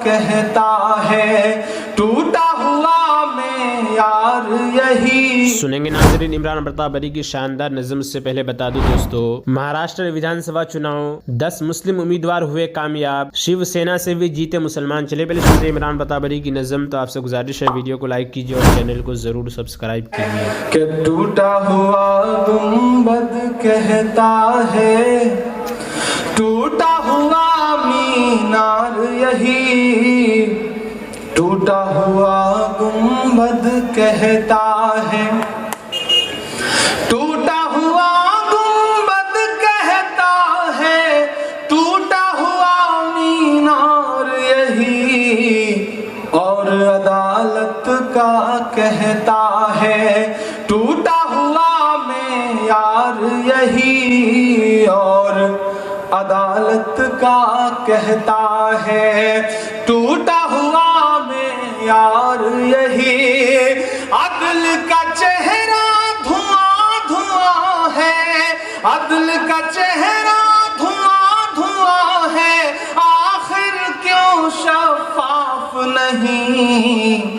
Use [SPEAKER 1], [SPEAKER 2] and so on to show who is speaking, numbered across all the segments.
[SPEAKER 1] کہتا ہے ٹوٹا ہوا معیار یہی.
[SPEAKER 2] سنیں گے ناظرین عمران پرتاپ بری کی شاندار نظم. سے پہلے بتا دوں دوستو، مہاراشٹر ودھان سبھا چناؤ 10 مسلم امیدوار ہوئے کامیاب، شیو سینا سے بھی جیتے مسلمان. چلے پہلے سنتے ہیں عمران پرتاپ بری کی نظم. تو آپ سے گزارش ہے ویڈیو کو لائک کیجیے اور چینل کو ضرور سبسکرائب کیجیے.
[SPEAKER 1] کہ ٹوٹا ہوا گنبد کہتا ہے ٹوٹا ہوا مینار یہی. ٹوٹا ہوا گنبد کہتا ہے ٹوٹا ہوا گنبد کہتا ہے ٹوٹا ہوا مینار یہی. اور عدالت کا کہتا ہے ٹوٹا ہوا معیار یہی. اور عدالت کا کہتا ہے ٹوٹا ہوا معیار یہی. عدل کا چہرہ دھواں دھواں ہے، عدل کا چہرہ دھواں دھواں ہے، آخر کیوں شفاف نہیں.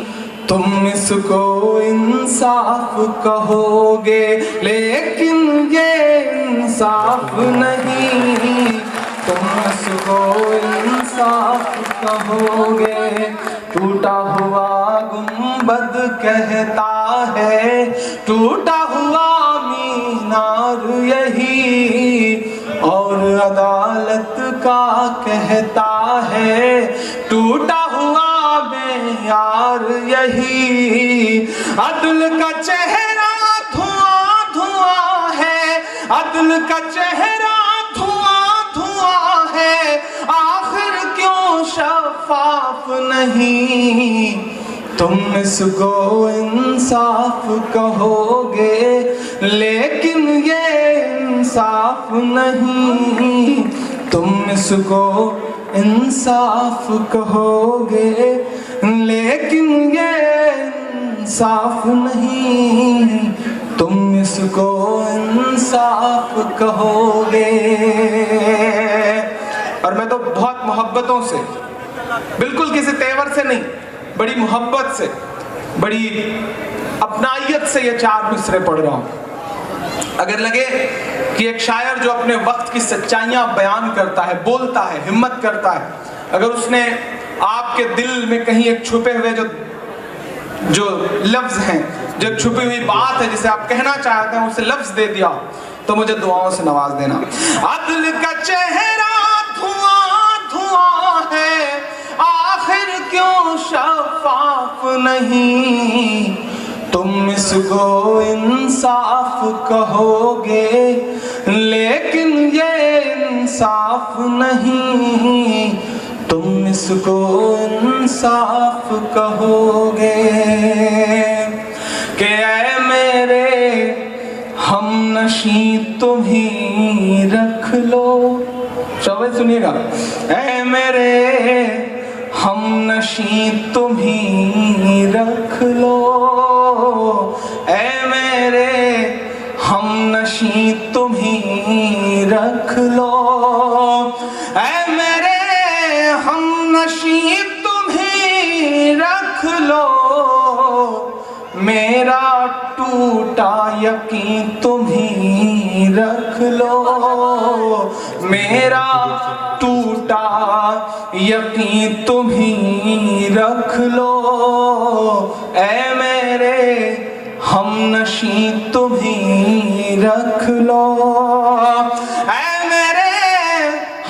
[SPEAKER 1] تم اس کو انصاف کہو گے لیکن یہ انصاف نہیں. تم اس کو انصاف کہو گے. ٹوٹا ہوا گنبد کہتا ہے ٹوٹا ہوا مینار یہی. اور عدالت کا کہتا ہے ٹوٹا ہوا معیار یہی. عدل کا چہرہ دھواں دھواں ہے، عدل کا چہرہ دھواں دھواں ہے، آخر کیوں شفاف نہیں. تم اس کو انصاف کہو گے لیکن یہ انصاف نہیں. تم اس کو انصاف کہو گے لیکن یہ انصاف نہیں. تم اس کو انصاف کہو گے. اور میں تو بہت محبتوں سے، بالکل کسی تیور سے نہیں، بڑی محبت سے، بڑی اپنائیت سے یہ 4 مصرے پڑھ رہا ہوں. اگر لگے کہ ایک شاعر جو اپنے وقت کی سچائیاں بیان کرتا ہے، بولتا ہے، ہمت کرتا ہے، اگر اس نے آپ کے دل میں کہیں ایک چھپے ہوئے جو لفظ ہیں، جو ایک چھپی ہوئی بات ہے جسے آپ کہنا چاہتے ہیں، اسے لفظ دے دیا تو مجھے دعاؤں سے نواز دینا. عدل کا چہرہ دھواں دھواں ہے، آخر کیوں شفاف نہیں. تم اس کو انصاف کہو گے لیکن یہ انصاف نہیں. تم اس کو انصاف کہو گے. کہ اے میرے ہم نشیں تمہیں رکھ لو. شاید سنیے گا. اے میرے ہم نشیں تمہیں رکھ لو. اے میرے ہم نشیں تمہیں رکھ لو. اے میرے ہم نشیں تمہیں رکھ لو. میرا ٹوٹا یقین تمہیں رکھ لو. میرا ٹوٹا یقین تمہیں رکھ لو. اے میرے ہم نشیں تمہیں رکھ لو. اے میرے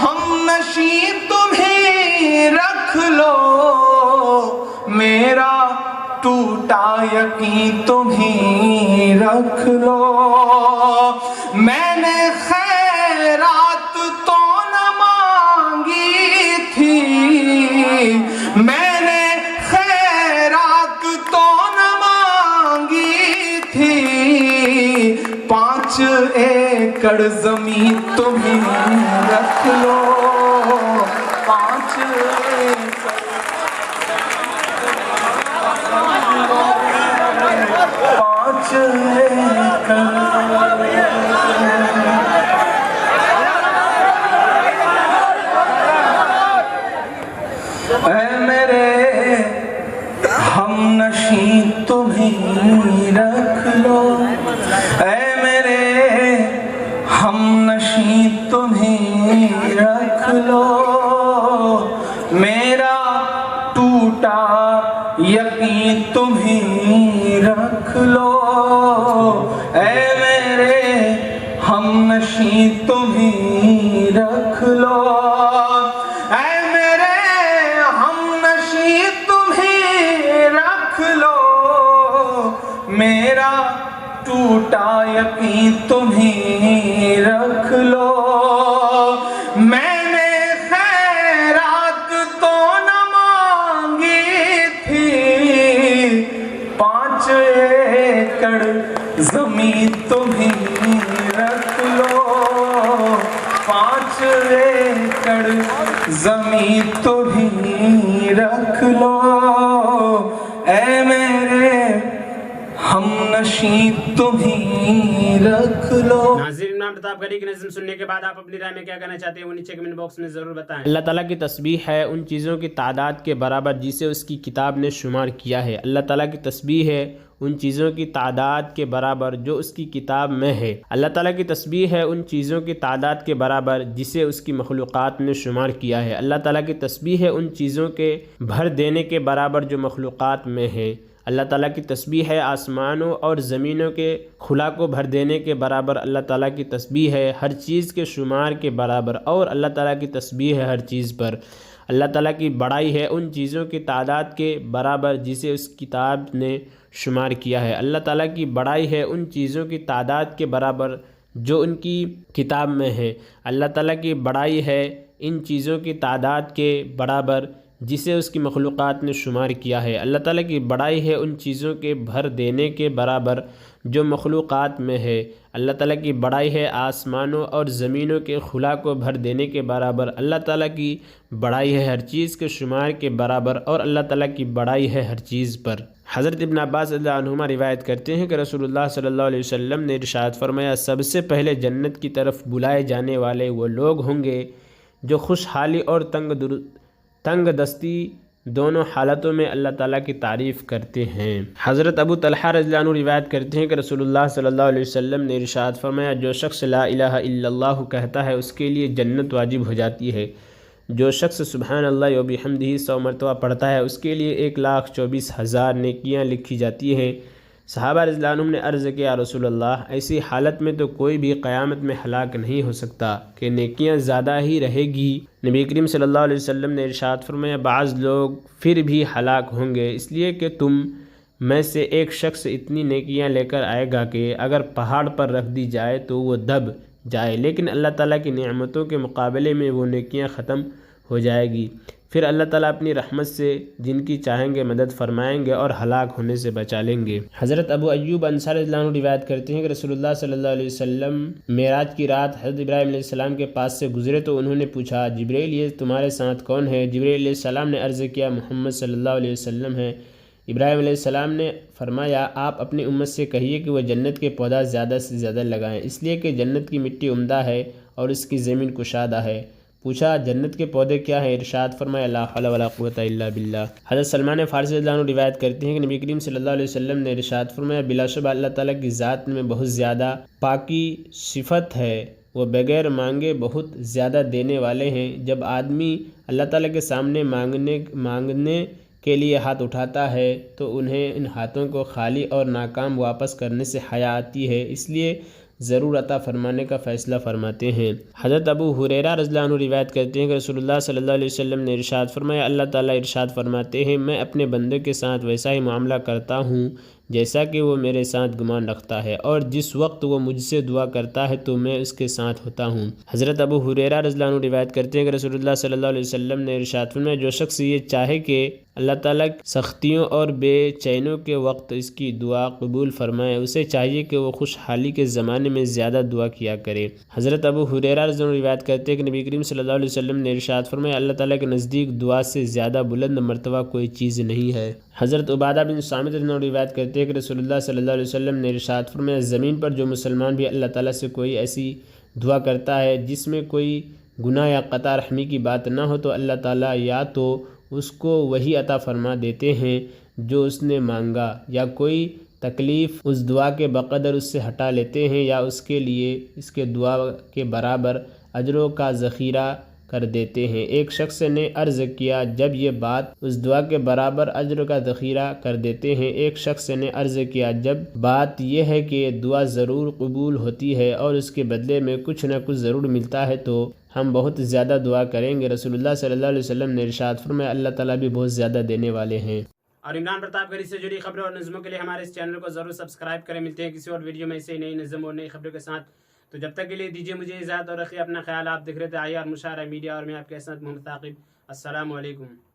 [SPEAKER 1] ہم نشیں تمہیں رکھ لو. میرا ٹوٹا یقین تمہیں رکھ لو. میں نے خیرات تو نہ مانگی تھی، میں نے خیرات تو نہ مانگی تھی. 5 ایکڑ زمین تمہیں رکھ لو. 5 ایکڑ اے हम नशी तुम्हें रख लो, ऐ मेरे हम नशी तुम्हें रख लो, मेरा टूटा यकीन तुम्हें रख लो, ऐ मेरे हम नशी तुम्हें रख लो, ऐ मेरे हम नशी तुम्हें रख लो, मेरा टूटा यकीन तुम्हें रख लो। मैंने खैरात तो न मांगी थी, 5 एकड़ जमीन तुम्हें रख लो, 5 एकड़ जमीन तुम्हें रख लो, ऐ मेरे हम नशी तुम्हें रख लो।
[SPEAKER 2] नाज़रीन, इमरान प्रताप गरी की नज़्म सुनने के बाद आप अपनी राय में क्या कहना चाहते हैं वो नीचे कमेंट बॉक्स में ज़रूर बताएं। अल्लाह ताला की तस्बीह है उन चीज़ों की तादाद के बराबर जिसे उसकी किताब ने शुमार किया है। अल्लाह ताला की तस्बीह है उन चीज़ों की तादाद के बराबर जो उसकी किताब में है। अल्लाह ताला की तस्बीह है उन चीज़ों की तादाद के बराबर जिसे उसकी मखलूक़ात ने शुमार किया है। अल्लाह ताला की तस्बीह है उन चीज़ों के भर देने के बराबर जो मखलूक़ात में है। अल्लाह ताला की तस्बीह है आसमानों और ज़मीनों के खुला को भर देने के बराबर। अल्लाह ताला की तस्बीह है हर चीज़ के शुमार के बराबर, और अल्लाह ताला की तस्बीह है हर चीज़ पर। अल्लाह ताला की बड़ाई है उन चीज़ों की तादाद के बराबर जिसे उस किताब ने शुमार किया है। अल्लाह ताला की बड़ाई है उन चीज़ों की तादाद के बराबर जो उनकी किताब में है। अल्लाह ताला की बड़ाई है इन चीज़ों की तादाद के बराबर जिसे उसकी मखलूक़ात ने शुमार किया है। अल्लाह ताला की बड़ाई है उन चीज़ों के भर देने के बराबर जो मखलूक़ात में है। अल्लाह ताला की बड़ाई है आसमानों और ज़मीनों के खुला को भर देने के बराबर। अल्लाह ताला की बड़ाई है हर चीज़ के शुमार के बराबर, और अल्लाह ताला की बड़ाई है हर चीज़ पर। हज़रत इब्न अब्बास रज़ियल्लाहु अन्हुमा रिवायत करते हैं कि रसूलुल्लाह सल्लल्लाहु अलैहि वसल्लम ने इरशाद फरमाया, सबसे पहले जन्नत की तरफ बुलाए जाने वाले वो लोग होंगे जो खुशहाली और तंग दस्ती दोनों हालतों में अल्लाह ताला की तारीफ़ करते हैं। हज़रत अबू तलहा रज़ियल्लाहु अन्हु रिवायत करते हैं कि रसूलुल्लाह सल्लल्लाहु अलैहि वसल्लम ने इरशाद फरमाया, जो शख्स ला इलाहा इल्लल्लाह कहता है उसके लिए जन्नत वाजिब हो जाती है। जो शख्स सुबहान अल्लाह व बिहम्दिही 100 मरतबा पढ़ता है उसके लिए 1,24,000 नेकियां लिखी जाती हैं। सहाबा रज़ियल्लाहु अन्हुम ने अर्ज़ किया, रसूलल्लाह ऐसी हालत में तो कोई भी क़यामत में हलाक नहीं हो सकता कि नेकियां ज़्यादा ही रहेगी। नबी करीम सल्लल्लाहु अलैहि वसल्लम ने इरशाद फरमाया, बाज़ लोग फिर भी हलाक होंगे इसलिए कि तुम में से एक शख्स इतनी नेकियां लेकर आएगा कि अगर पहाड़ पर रख दी जाए तो वो दब जाए, लेकिन अल्लाह ताला की नेमतों के मुकाबले में वो नेकियां ख़त्म हो जाएगी। फिर अल्लाह ताला अपनी रहमत से जिनकी चाहेंगे मदद फरमाएंगे और हलाक होने से बचा लेंगे। हज़रत अबू अय्यूब अंसारी रज़ियल्लाहु अन्हु रिवायत करते हैं कि रसूलुल्लाह सल्लल्लाहु अलैहि वसल्लम मेराज की रात हज़रत इब्राहीम अलैहिस्सलाम के पास से गुजरे तो उन्होंने पूछा, जिब्रील ये तुम्हारे साथ कौन है? जिब्रील अलैहिस्सलाम ने अर्ज़ किया, मोहम्मद सल्लल्लाहु अलैहि वसल्लम है। इब्राहीम अलैहिस्सलाम ने फरमाया, आप अपनी उम्मत से कहिए कि वह जन्नत के पौधा ज़्यादा से ज़्यादा लगाएं, इसलिए कि जन्नत की मिट्टी उम्दा है और इसकी ज़मीन कुशादा है। पूछा, जन्नत के पौधे क्या हैं? इरशाद फरमाया, ला हौला वला कुव्वता इल्ला बिल्लाह। हज़रत सलमान फ़ारसी रज़ियल्लाहु अन्हु रिवायत करते हैं कि नबी करीम सल्लल्लाहु अलैहि वसल्लम ने इरशाद फरमाया, बिलाशुबह अल्लाह ताला की ज़ात में बहुत ज़्यादा पाकी सिफत है, वो बग़ैर मांगे बहुत ज़्यादा देने वाले हैं। जब आदमी अल्लाह ताला के सामने मांगने के लिए हाथ उठाता है तो उन्हें इन हाथों को खाली और नाकाम वापस करने से हया आती है, इसलिए ज़रूर अता फरमाने का फ़ैसला फरमाते हैं। हज़रत अबू हुरैरा रज़ियल्लाहु अन्हु रिवायत करते हैं कि रसूलुल्लाह सल्लल्लाहु अलैहि वसल्लम ने इरशाद फरमाया, अल्लाह ताला इरशाद फरमाते हैं, मैं अपने बंदे के साथ वैसा ही मामला करता हूँ जैसा कि वो मेरे साथ गुमान रखता है, और जिस वक्त वो मुझसे दुआ करता है तो मैं उसके साथ होता हूँ। हज़रत अबू हुरैरा रज़ियल्लाहु अन्हु रिवायत करते हैं कि रसूलुल्लाह सल्लल्लाहु अलैहि वसल्लम ने इरशाद फरमाया, जो शख्स ये चाहे कि अल्लाह ताला सख्तियों और बेचैनों के वक्त इसकी दुआ कबूल फरमाए, उसे चाहिए कि वो खुशहाली के ज़माने में ज़्यादा दुआ किया करे। हज़रत अबू हुरैरा रज़ियल्लाहु अन्हु रिवायत करते हैं कि नबी करीम सल्लल्लाहु अलैहि वसल्लम ने इरशाद फरमाया, अल्लाह ताला के नज़दीक दुआ से ज़्यादा बुलंद मर्तबा कोई चीज़ नहीं है। हज़रत उबादा बिन सामित रज़ियल्लाहु अन्हु रिवायत करते हैं कि रसूलुल्लाह सल्लल्लाहु अलैहि वसल्लम ने इरशाद फरमाया, ज़मीन पर जो मुसलमान भी अल्लाह ताला से कोई ऐसी दुआ करता है जिसमें कोई गुनाह या क़ता रहमी की बात ना हो तो अल्लाह ताला या तो اس کو وہی عطا فرما دیتے ہیں جو اس نے مانگا، یا کوئی تکلیف اس دعا کے بقدر اس سے ہٹا لیتے ہیں، یا اس کے لیے اس کے دعا کے برابر اجروں کا ذخیرہ کر دیتے ہیں۔ ایک شخص نے عرض کیا، جب یہ بات اس دعا کے برابر اجر کا ذخیرہ کر دیتے ہیں؟ ایک شخص نے عرض کیا، جب بات یہ ہے کہ دعا ضرور قبول ہوتی ہے اور اس کے بدلے میں کچھ نہ کچھ ضرور ملتا ہے تو ہم بہت زیادہ دعا کریں گے۔ رسول اللہ صلی اللہ علیہ وسلم نے ارشاد فرمایا، اللہ تعالیٰ بھی بہت زیادہ دینے والے ہیں۔ اور عمران پرتاپ گھری سے جڑی خبروں اور نظموں کے لیے ہمارے اس چینل کو ضرور سبسکرائب کریں۔ ملتے ہیں کسی اور ویڈیو میں ایسے نئی نظم اور نئی خبروں کے ساتھ، تو جب تک کے لیے دیجیے مجھے اجازت اور رکھیے اپنا خیال۔ آپ دیکھ رہے تھے IR مشاہرہ میڈیا اور میں آپ کے ساتھ محمد ثاقب۔ السلام علیکم۔